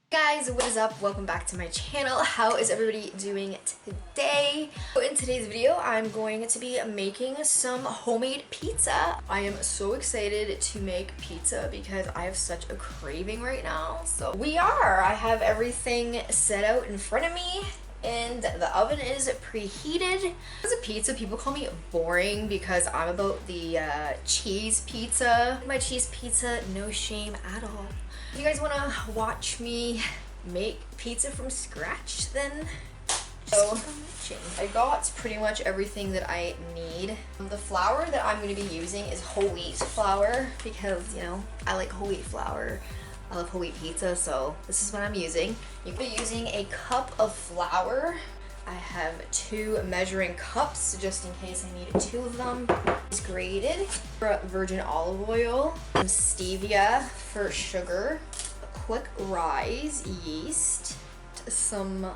Guys, what is up? Welcome back to my channel. How is everybody doing today? So in today's video, I'm going to be making some homemade pizza. I am so excited to make pizza because I have such a craving right now. So I have everything set out in front of me and the oven is preheated. As a pizza, people call me boring because I'm about the cheese pizza. My cheese pizza, no shame at all. If you guys want to watch me make pizza from scratch, then so I got pretty much everything that I need. The flour that I'm going to be using is whole wheat flour because, you know, I like whole wheat flour. I love whole wheat pizza, so this is what I'm using. You'll be using a cup of flour. I have 2 measuring cups just in case I need 2 of them. It's grated, virgin olive oil, some stevia for sugar, a quick rise yeast, some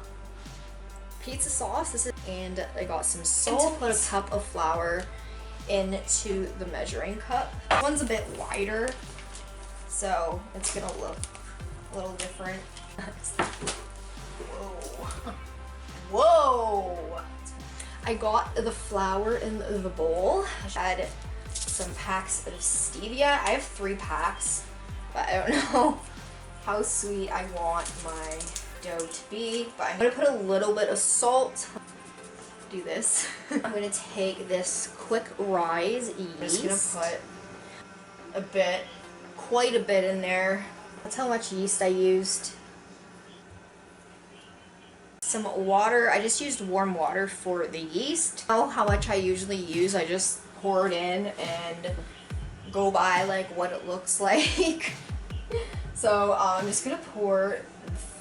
pizza sauce, and I got some salt. And to put a cup of flour into the measuring cup. This one's a bit wider, so it's gonna look a little different. Whoa. Whoa! I got the flour in the bowl. I had some packs of stevia. I have 3 packs, but I don't know how sweet I want my dough to be. But I'm gonna put a little bit of salt. Do this. I'm gonna take this quick rise yeast. I'm just gonna put quite a bit in there. That's how much yeast I used. Some water. I just used warm water for the yeast. I don't know how much I usually use. I just pour it in and go by like what it looks like. So I'm just gonna pour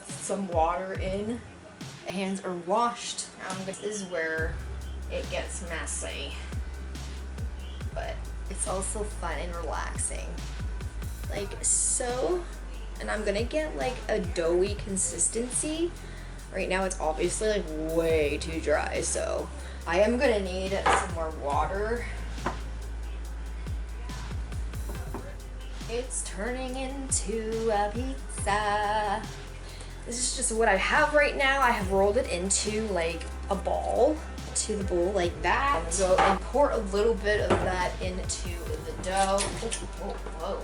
some water in. My hands are washed. This is where it gets messy, but it's also fun and relaxing, like so. And I'm gonna get like a doughy consistency. Right now it's obviously like way too dry, so I am gonna need some more water. It's turning into a pizza. This is just what I have right now. I have rolled it into like a ball, to the bowl like that. So and pour a little bit of that into the dough. Oh, whoa.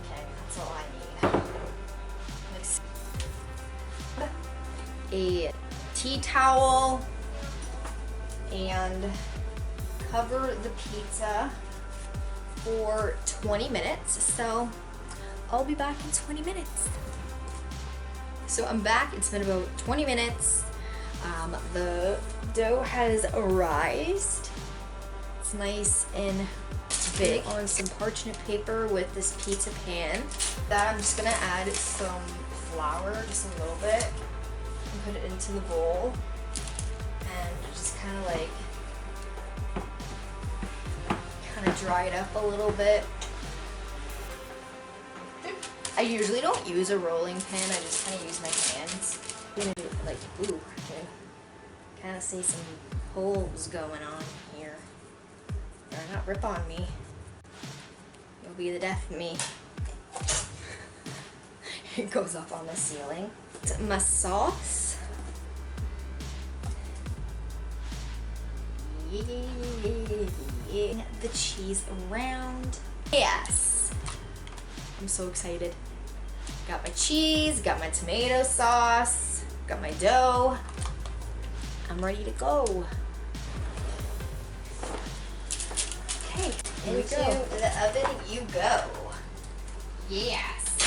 Okay, that's all I need. A tea towel and cover the pizza for 20 minutes. So I'll be back in 20 minutes. So I'm back. It's been about 20 minutes. The dough has rised. It's nice and big. On some parchment paper with this pizza pan. That I'm just gonna add some flour, just a little bit. Put it into the bowl and just kind of dry it up a little bit. I usually don't use a rolling pin, I just kind of use my hands. I'm gonna do like, ooh, I can kind of see some holes going on here. Better not rip on me. You'll be the death of me. It goes up on the ceiling. My sauce. The cheese around. Yes. I'm so excited. Got my cheese, got my tomato sauce, got my dough. I'm ready to go. Okay, into the oven you go. Yes.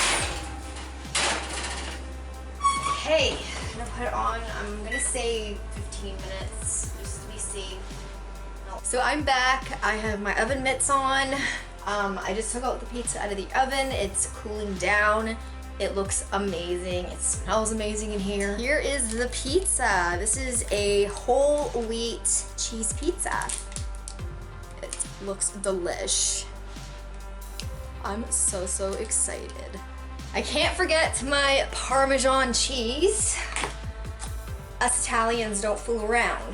Okay, I'm gonna put it on. I'm gonna say 15 minutes just to be safe. So I'm back. I have my oven mitts on. I just took out the pizza out of the oven. It's cooling down. It looks amazing. It smells amazing in here. Here is the pizza. This is a whole wheat cheese pizza. It looks delish. I'm so excited. I can't forget my Parmesan cheese. Us Italians don't fool around.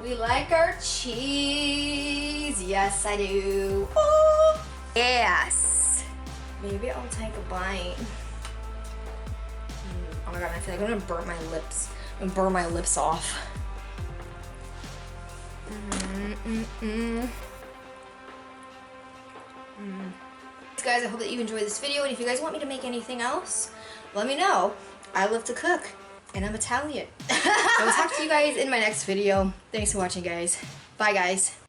We like our cheese. Yes, I do. Oh, yes. Maybe I'll take a bite. Oh my god, I feel like I'm gonna burn my lips. I'm gonna burn my lips off. Guys, I hope that you enjoyed this video, and if you guys want me to make anything else, let me know. I love to cook, and I'm Italian. I'll talk to you guys in my next video. Thanks for watching, guys. Bye, guys.